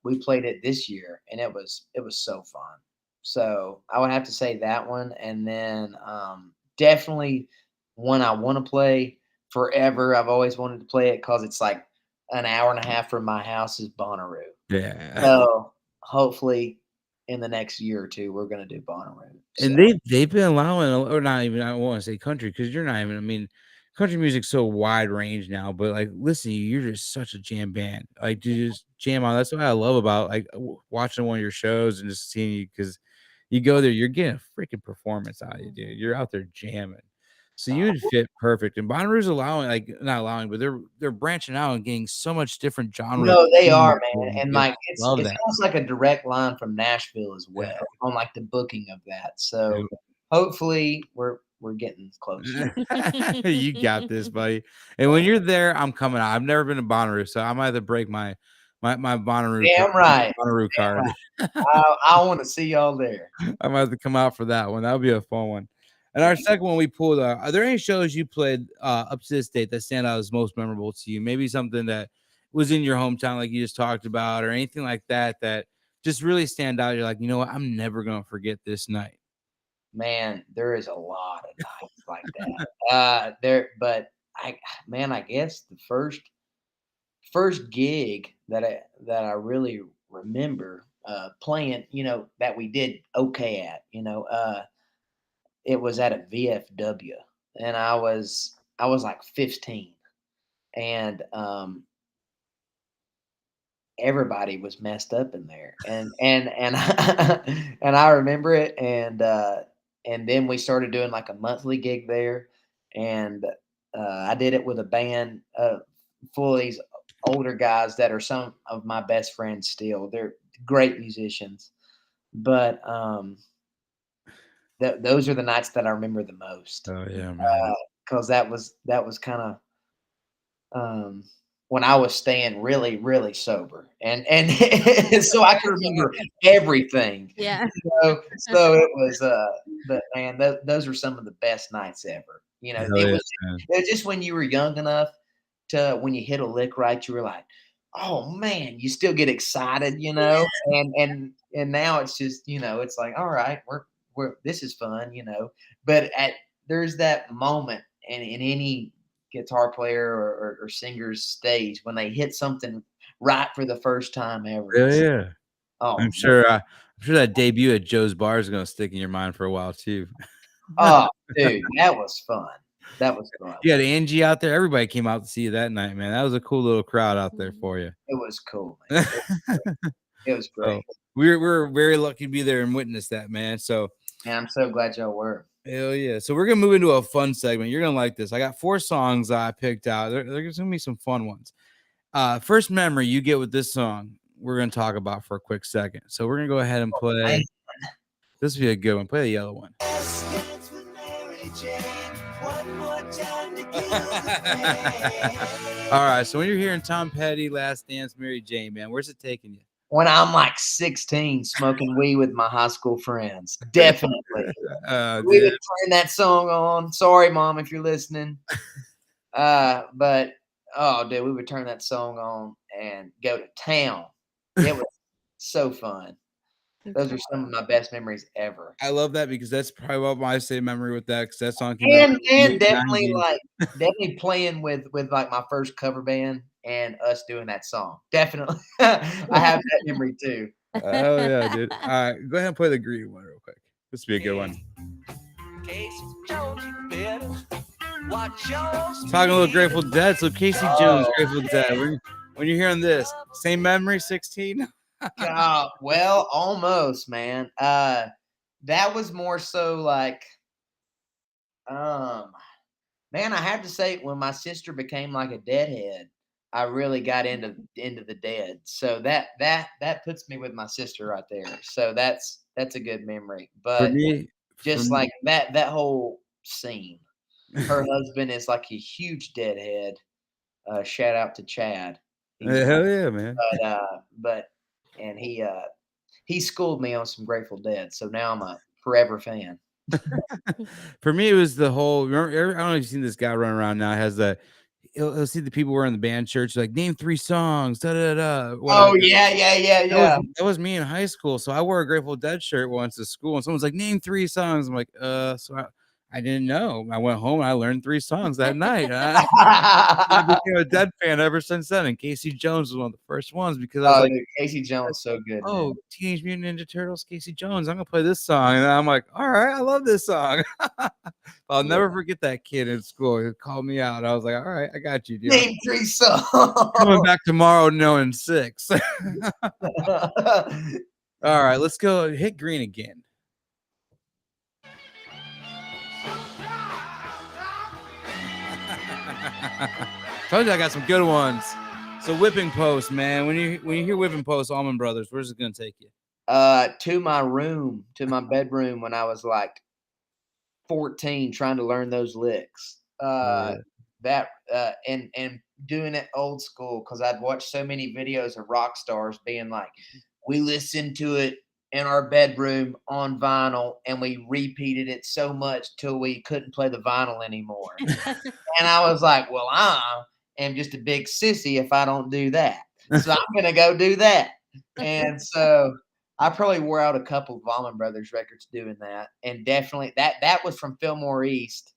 we played it this year, and it was so fun. So I would have to say that one, and then definitely one I want to play forever. I've always wanted to play it because it's like an hour and a half from my house is Bonnaroo. Yeah. So hopefully in the next year or two, we're going to do Bonnaroo. So. And they've been allowing, or not even, I don't want to say country, because you're not even, I mean, country music's so wide range now, but like, listen, you're just such a jam band. Like, you just jam on. That's what I love about like watching one of your shows and just seeing you, because you go there, you're getting a freaking performance out of you, dude. You're out there jamming. So you would fit perfect. And Bonnaroo's not allowing, but they're branching out and getting so much different genres. No, they are, man. And like it's Love that. almost like a direct line from Nashville as well on like the booking of that. So hopefully we're getting close. You got this, buddy. And when you're there, I'm coming out. I've never been to Bonnaroo, so I might have to break my Bonnaroo Damn right. Bonnaroo card. Right. I want to see y'all there. I might have to come out for that one. That would be a fun one. And our second one we pulled, are there any shows you played up to this date that stand out as most memorable to you? Maybe something that was in your hometown, like you just talked about, or anything like that just really stand out. You're like, you know what? I'm never going to forget this night. Man, there is a lot of nights like that. But I guess the first gig that I really remember playing, that we did okay at, it was at a VFW, and I was like 15, and everybody was messed up in there, and and I remember it, and then we started doing like a monthly gig there, and I did it with a band full of these older guys that are some of my best friends still. They're great musicians, but those are the nights that I remember the most. Oh yeah, man. Because that was kind of when I was staying really, really sober, and so I can remember everything. Yeah. So it was, but man, those are some of the best nights ever. It was just when you were young enough to when you hit a lick right, you were like, oh man, you still get excited, and now it's just, it's like, all right, we're this is fun, but there's that moment in any guitar player or singer's stage when they hit something right for the first time ever. Yeah. Oh, I'm sure that debut at Joe's Bar is going to stick in your mind for a while too. Oh, dude, that was fun. That was fun. You had Angie out there. Everybody came out to see you that night, man. That was a cool little crowd out there for you. It was cool, man. It was great. So, we're very lucky to be there and witness that, man. So, and I'm so glad y'all were. Hell yeah. So we're gonna move into a fun segment. You're gonna like this. I got 4 songs I picked out. There's gonna be some fun ones. First memory you get with this song, we're gonna talk about for a quick second. So we're gonna go ahead and play. This will be a good one. Play the yellow one. All right. So when you're hearing Tom Petty, Last Dance, Mary Jane, man, where's it taking you? When I'm like 16, smoking weed with my high school friends. Definitely. We would turn that song on. Sorry, Mom, if you're listening. But, oh, dude, we would turn that song on and go to town. It was so fun. Those are some of my best memories ever. I love that because that's probably what my same memory with that, because that song came out. And definitely definitely playing with like my first cover band and us doing that song. Definitely. I have that memory too. Oh yeah, dude. All right, go ahead and play the green one real quick. This will be a good one. Talking a little Grateful Dead. So Casey Jones, Grateful Dead. When you're hearing this, same memory, 16? Well, almost, man. That was more so like, man, I have to say, when my sister became like a deadhead, I really got into the Dead. So that puts me with my sister right there. So that's a good memory. But like that whole scene, her husband is like a huge deadhead. Shout out to Chad. Hell yeah, man. But and he schooled me on some Grateful Dead, so now I'm a forever fan. For me, it was the whole. Remember, I don't know if you've seen this guy running around now. Has the he'll see the people wearing the band shirts, like name 3 songs. Da da da. Oh yeah. That was me in high school. So I wore a Grateful Dead shirt once to school, and someone's like, name 3 songs. I'm like, so I didn't know. I went home and I learned 3 songs that night. I became a Dead fan ever since then. And Casey Jones was one of the first ones because I was like, dude, Casey Jones so good. Oh, man. Teenage Mutant Ninja Turtles, Casey Jones. I'm gonna play this song, and I'm like, all right, I love this song. I'll never forget that kid in school. He called me out. I was like, all right, I got you, dude. Name 3 songs. Coming back tomorrow, knowing 6. All right, let's go. Hit green again. Told you I got some good ones. So Whipping Post, man. When you hear Whipping Post, Allman Brothers, where's it gonna take you? To my bedroom when I was like 14, trying to learn those licks. That and doing it old school, because I'd watched so many videos of rock stars being like, we listened to it in our bedroom on vinyl and we repeated it so much till we couldn't play the vinyl anymore. And I was like, well, I am just a big sissy if I don't do that. So I'm gonna go do that. And so I probably wore out a couple of Allman Brothers records doing that. And definitely that was from Fillmore East,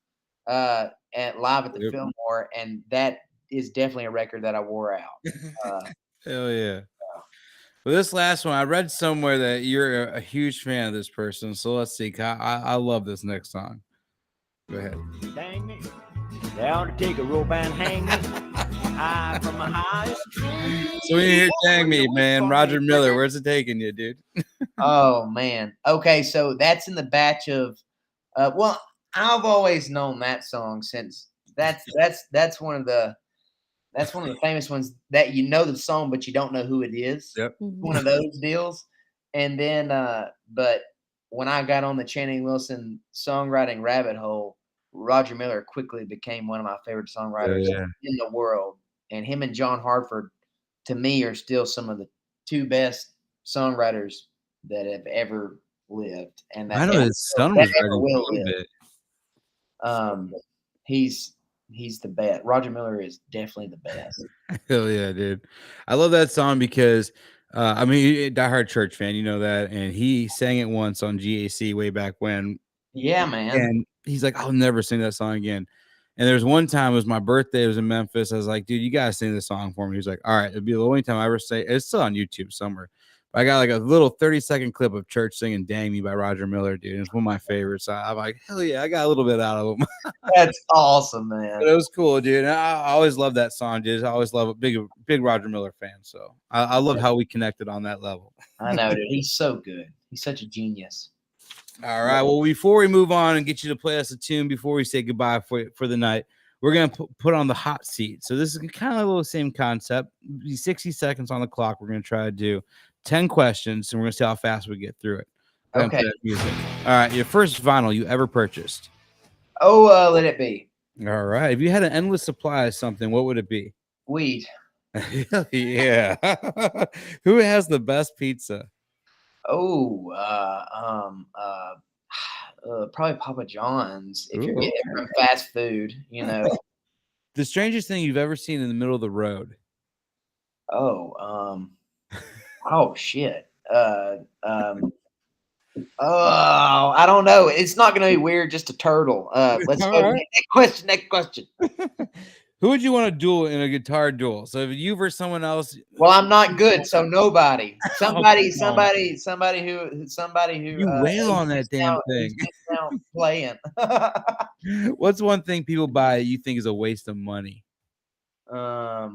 at live at the Fillmore, and that is definitely a record that I wore out. Hell yeah. Well, this last one, I read somewhere that you're a huge fan of this person. So let's see. I love this next song. Go ahead. Dang me. They ought to take a rope and hang me high from the highest tree. So when you hear Dang Me, man, Roger Miller, where's it taking you, dude? Oh man. Okay, so that's in the batch of well, I've always known that song since that's one of the famous ones that you know the song but you don't know who it is. Yep. One of those deals. And then but when I got on the Channing Wilson songwriting rabbit hole, Roger Miller quickly became one of my favorite songwriters in the world. And him and John Hartford, to me, are still some of the two best songwriters that have ever lived. And that I know his son was writing a little bit. He's the best. Roger Miller is definitely the best. Hell yeah, dude. I love that song because I mean, diehard Church fan, you know that, and he sang it once on GAC way back when. Yeah, man. And he's like, I'll never sing that song again. And there's one time, it was my birthday, it was in Memphis. I was like, dude, you gotta sing this song for me. He's like, all right, it'll be the only time I ever say it's still on YouTube somewhere. But I got like a little 30-second clip of Church singing Dang Me by Roger Miller, dude. It's one of my favorites. I'm like, hell yeah, I got a little bit out of him. That's awesome, man. But it was cool, dude. And I always love that song, dude. I always love a big Roger Miller fan. So I love how we connected on that level. I know, dude. He's so good. He's such a genius. All right. Well, before we move on and get you to play us a tune before we say goodbye for the night, we're going to put on the hot seat. So this is kind of a little same concept. 60 seconds on the clock. We're going to try to do 10 questions, and we're going to see how fast we get through it. Okay. Music. All right. Your first vinyl you ever purchased? Oh, Let It Be. All right. If you had an endless supply of something, what would it be? Weed. Yeah. Who has the best pizza? Oh, probably Papa John's. If you're getting it from fast food, you know. The strangest thing you've ever seen in the middle of the road? Oh, shit. Oh, I don't know. It's not going to be weird. Just a turtle. Let's go. Right. Next question. Who would you want to duel in a guitar duel? So if you versus someone else. Well, I'm not good, so nobody. Somebody who. You wail on that damn thing. Playing. What's one thing people buy you think is a waste of money? Oh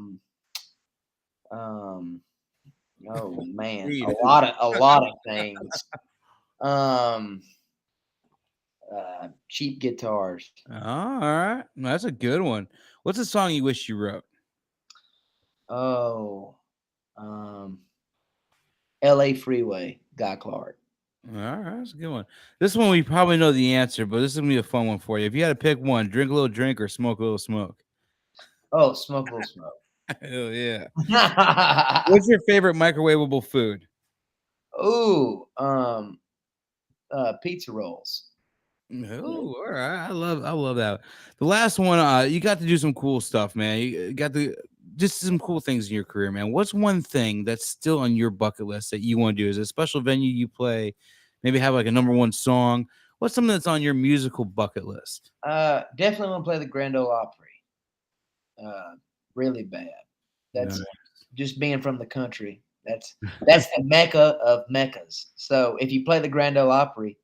man, a lot of things. Cheap guitars. Oh, all right. That's a good one. What's a song you wish you wrote? Oh, LA Freeway, Guy Clark. All right, that's a good one. This one we probably know the answer, but this is gonna be a fun one for you. If you had to pick one, drink a little drink or smoke a little smoke. Oh, smoke a little smoke. Hell yeah. What's your favorite microwavable food? Ooh, pizza rolls. Oh, all right. I love that. The last one, you got to do some cool stuff, man. You got to just some cool things in your career, man. What's one thing that's still on your bucket list that you want to do? Is it a special venue you play? Maybe have like a #1 song. What's something that's on your musical bucket list? Definitely want to play the Grand Ole Opry. Really bad. That's just being from the country. That's the mecca of meccas. So if you play the Grand Ole Opry,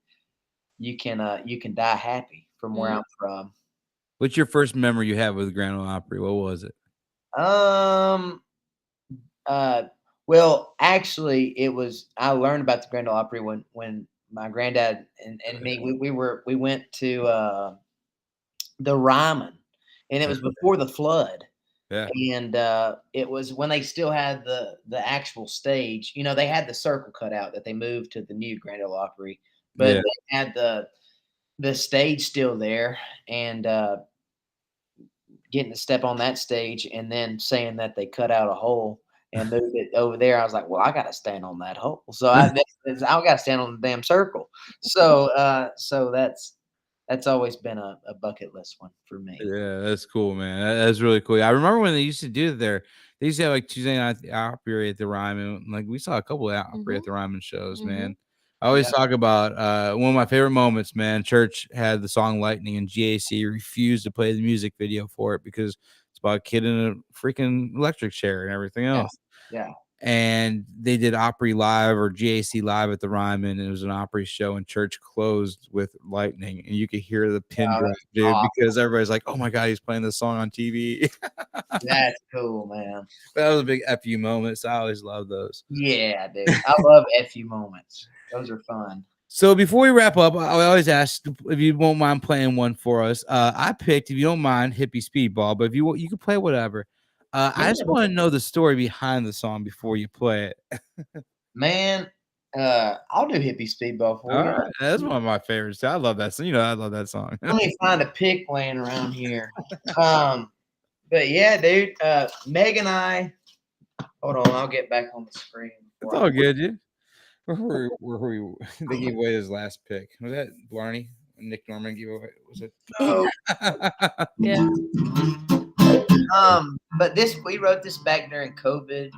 you can die happy from where I'm from. What's your first memory you have with the Grand Ole Opry? What was it? Well, actually, I learned about the Grand Ole Opry when my granddad and me we went to the Ryman and it was before the flood. Yeah. And it was when they still had the actual stage. You know, they had the circle cut out that they moved to the new Grand Ole Opry, but Yeah. they had the stage still there, and getting to step on that stage and then saying that they cut out a hole and moved it over there. I was like, well, I got to stand on that hole. So I got to stand on the damn circle. So that's always been a bucket list one for me. Yeah, that's cool, man. That's really cool. I remember when they used to do it there. They used to have like Tuesday night Opry at the Ryman. Like we saw a couple of Opry at the Ryman shows, man. I always talk about one of my favorite moments, man. Church had the song Lightning, and GAC refused to play the music video for it because it's about a kid in a freaking electric chair and everything else. Yeah. And they did Opry live or GAC live at the Ryman, and it was an Opry show, and church closed with Lightning, and you could hear the pin drop, dude, awesome. Because everybody's like, oh my God, he's playing this song on TV. That's cool, man. That was a big FU moment, so I always love those. Yeah, dude. I love FU moments. Those are fun. So before we wrap up, I always ask if you won't mind playing one for us. I picked, if you don't mind, Hippie Speedball, but if you can play whatever. I just want to know the story behind the song before you play it. Man, I'll do Hippie Speedball for you. Right. That's one of my favorites. I love that song. You know, I love that song. Let me find a pick laying around here. But yeah, dude, Meg and I. Hold on, I'll get back on the screen. It's all good, dude. Where they gave away his last pick. Was that Blarney? Nick Norman gave away. Was it? Oh. Yeah. But we wrote this back during COVID.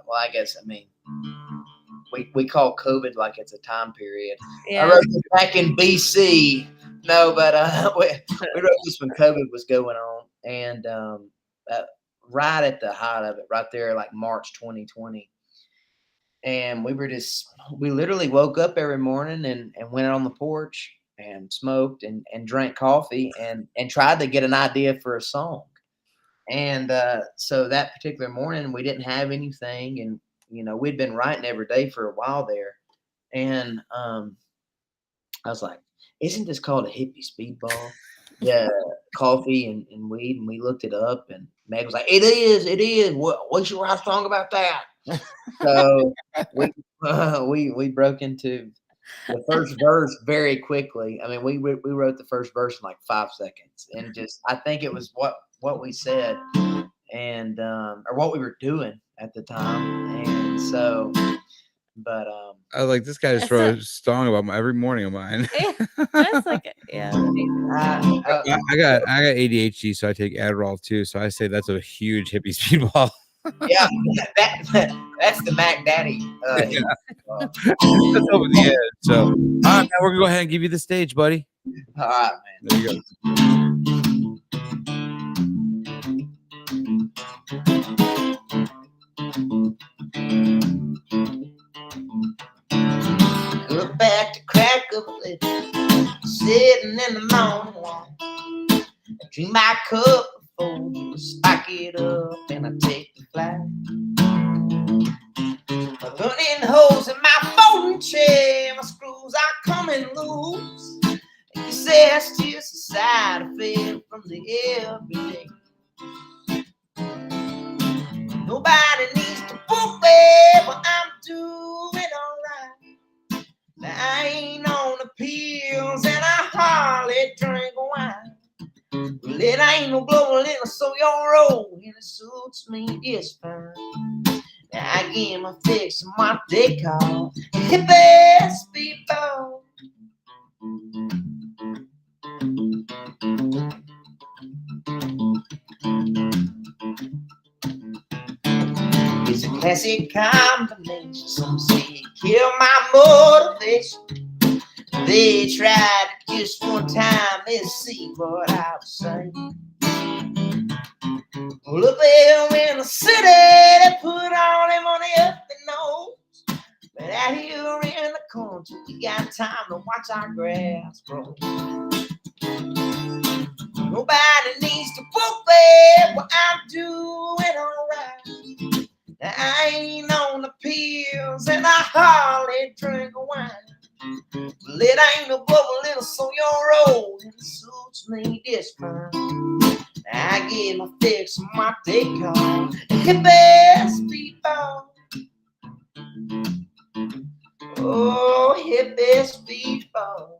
Well, I guess we call COVID like it's a time period. Yeah. I wrote this back in BC. No, but we wrote this when COVID was going on, and right at the height of it, right there, like March 2020. And we literally woke up every morning and went out on the porch and smoked and drank coffee and tried to get an idea for a song. And so that particular morning we didn't have anything, and we'd been writing every day for a while there. And I was like, isn't this called a hippie speedball? Yeah, coffee and weed. And we looked it up, and Meg was like, it is. What should write a song about that? So we broke into the first verse very quickly. I mean, we wrote the first verse in like 5 seconds, and I think it was what we said and or what we were doing at the time. And so, but I was like, this guy just wrote a song about every morning of mine. That's like, yeah. I got ADHD, so I take Adderall too. So I say that's a huge hippie speedball. Yeah, that's the Mac Daddy. Yeah. That's over the edge. So, all right, man, we're gonna go ahead and give you the stage, buddy. All right, man. There you go. Look back to crack of living, sitting in the morning light. I drink my cup before you spike it up, and I take the flight. I'm burning holes in my folding chair, my screws are coming loose. And you say that's just a side effect from the everyday. Nobody needs to book me, but I'm doing alright. Now I ain't on the pills and I hardly drink wine. Well, it ain't no blowing in, so you're rolling, and it suits me just fine. Now I get my fix on what they call hippie speedball. It's a classic combination. Some say it killed my motivation. They tried it just one time. Let's see what I was saying. Well, up there in the city, they put all their money up their nose. But out here in the country, we got time to watch our grass grow. Nobody needs to book me, but I'm doing alright. I ain't on the pills and I hardly drink wine. Well, it ain't no bubble little, so you're rolling. It suits me just fine. I get my fix on my day car. Hippie speedball. Oh, hippie speedball.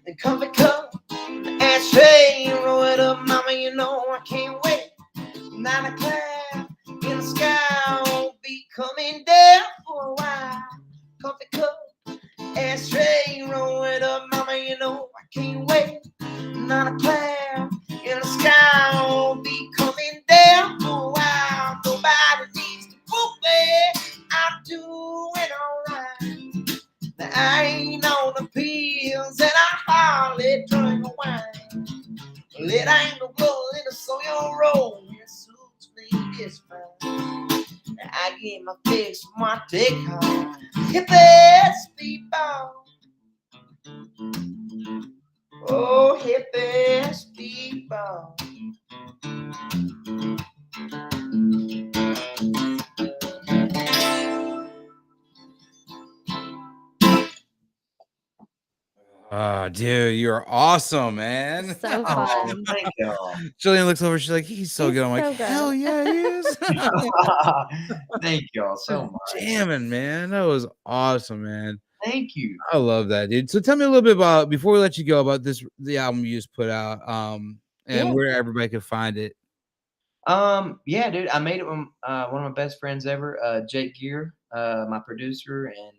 The comfy cup, ashtray, roll it up, mama. You know I can't wait. 9 o'clock in the sky, won't be coming down for a while. Comfy cup, ashtray, roll it up, mama. You know I can't wait. 9 o'clock in the sky, won't be coming down for a while. Nobody needs to book me. I'm doing alright. Now I ain't on the pills and I hardly drink wine. Well, it ain't no blood in the soil roll. It suits me just fine. Now I get my fix from my dick home. Hippie speedball. Oh, hippie speedball. Oh, dude, you're awesome, man. So Oh, fun. thank you. Jillian looks over. She's like, he's so He's good. I'm like, so good. hell yeah, he is. Thank y'all so much. Jamming, man. That was awesome, man. Thank you. I love that, dude. So tell me a little bit about, before we let you go, about the album you just put out, and Yeah. where everybody could find it. Yeah, dude, I made it with one of my best friends ever, Jake Gear, my producer and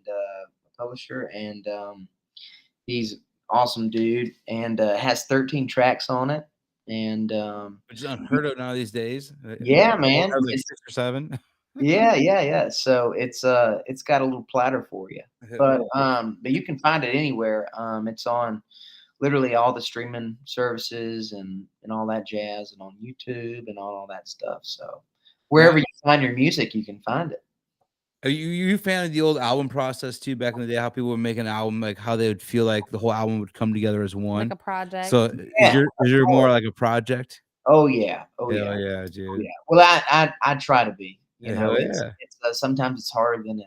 publisher, and he's awesome dude, and has 13 tracks on it, and Which is unheard of now these days. yeah, man, Have like it's, 6 or 7. yeah. So it's got a little platter for you, but you can find it anywhere. It's on literally all the streaming services and all that jazz, and on YouTube and all that stuff. So wherever you find your music, you can find it. Are you a fan of the old album process too? Back in the day, how people would make an album, like how they would feel like the whole album would come together as one. Like a project. So Yeah, is your more like a project? Oh yeah, oh Hell yeah, yeah, dude. yeah. Well, I try to be. You Hell know, yeah. it's sometimes it's harder than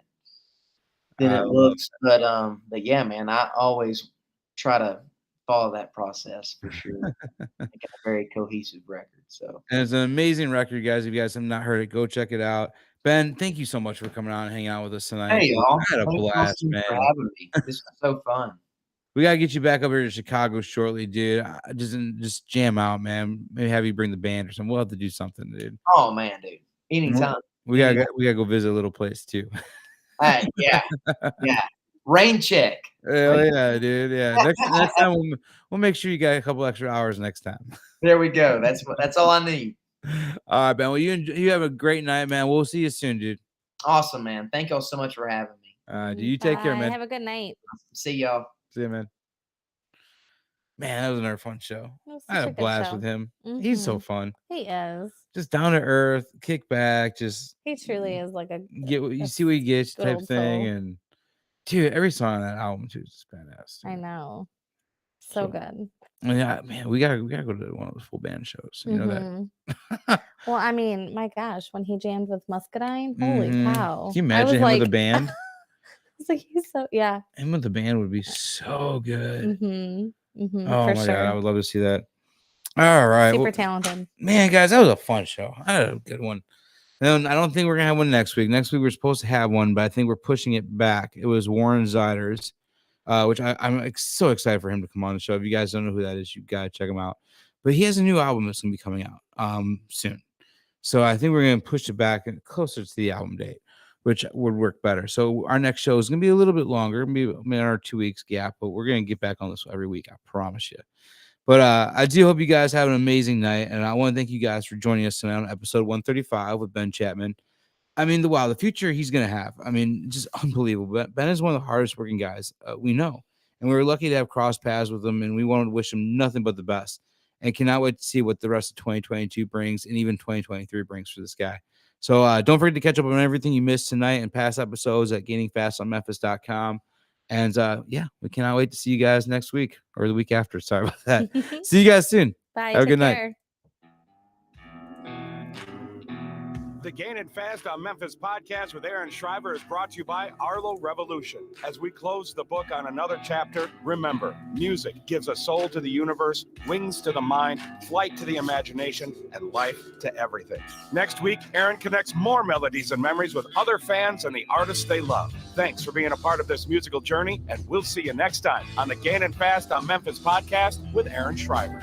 I it love looks, but yeah, man, I always try to follow that process for sure. Make a very cohesive record. So And it's an amazing record, guys. If you guys have not heard it, go check it out. Ben, thank you so much for coming on and hanging out with us tonight. hey dude. y'all, I had a thank y'all blast, so much for man. having me. This was so fun. We gotta get you back up here to Chicago shortly, dude. Just jam out, man. Maybe have you bring the band or something. We'll have to do something, dude. Oh man, dude, anytime. We gotta go visit a little place too. Hey, yeah, yeah. Rain check. Hell yeah, dude. Yeah. Next time we'll make sure you got a couple extra hours next time. There we go. That's all I need. All right, Ben. Well, you have a great night, man. We'll see you soon, dude. Awesome, man. Thank y'all so much for having me. Do you take care, Bye. man? Have a good night. See y'all. See you, man. Man, that was another fun show. It was I had such a a good blast show. with him. He's so Mhm. fun. He is. Just down to earth, kick back, just He truly is like a get what you a see what you get good type old thing. soul. And dude, every song on that album too is just badass. I dude. know. So good. Yeah, man, we gotta go to one of those full band shows. You know that. Mhm. Well, I mean, my gosh, when he jammed with Muscadine, holy Mhm. cow. Can you I was imagine him with a like, band? I was like, he's so, yeah. Him with the band would be so good. Oh Oh for my god, I sure. would love to see that. All right, Super well, talented. man, guys, that was a fun show. I had a good one. And I don't think we're gonna have one next week. Next week we're supposed to have one, but I think we're pushing it back. It was Warren Ziders, which I'm so excited for him to come on the show. If you guys don't know who that is, you gotta check him out. But he has a new album that's gonna be coming out soon. So I think we're gonna push it back and closer to the album date, which would work better. So our next show is gonna be a little bit longer, maybe our 2 weeks gap, but we're gonna get back on this every week. I promise you. But I do hope you guys have an amazing night, and I want to thank you guys for joining us tonight on episode 135 with Ben Chapman. I mean, the future he's gonna have. I mean, just unbelievable. Ben is one of the hardest working guys we know, and we were lucky to have crossed paths with him, and we want to wish him nothing but the best, and cannot wait to see what the rest of 2022 brings, and even 2023 brings for this guy. So don't forget to catch up on everything you missed tonight and past episodes at gainingfastonmemphis.com. And yeah, we cannot wait to see you guys next week or the week after. Sorry about that. See you guys soon. Bye. Have a Take good night. care. The Gainin Fast on Memphis podcast with Aaron Shriver is brought to you by Arlo Revolution. As we close the book on another chapter, remember, music gives a soul to the universe, wings to the mind, flight to the imagination, and life to everything. Next week, Aaron connects more melodies and memories with other fans and the artists they love. Thanks for being a part of this musical journey, and we'll see you next time on the Gainin Fast on Memphis podcast with Aaron Shriver.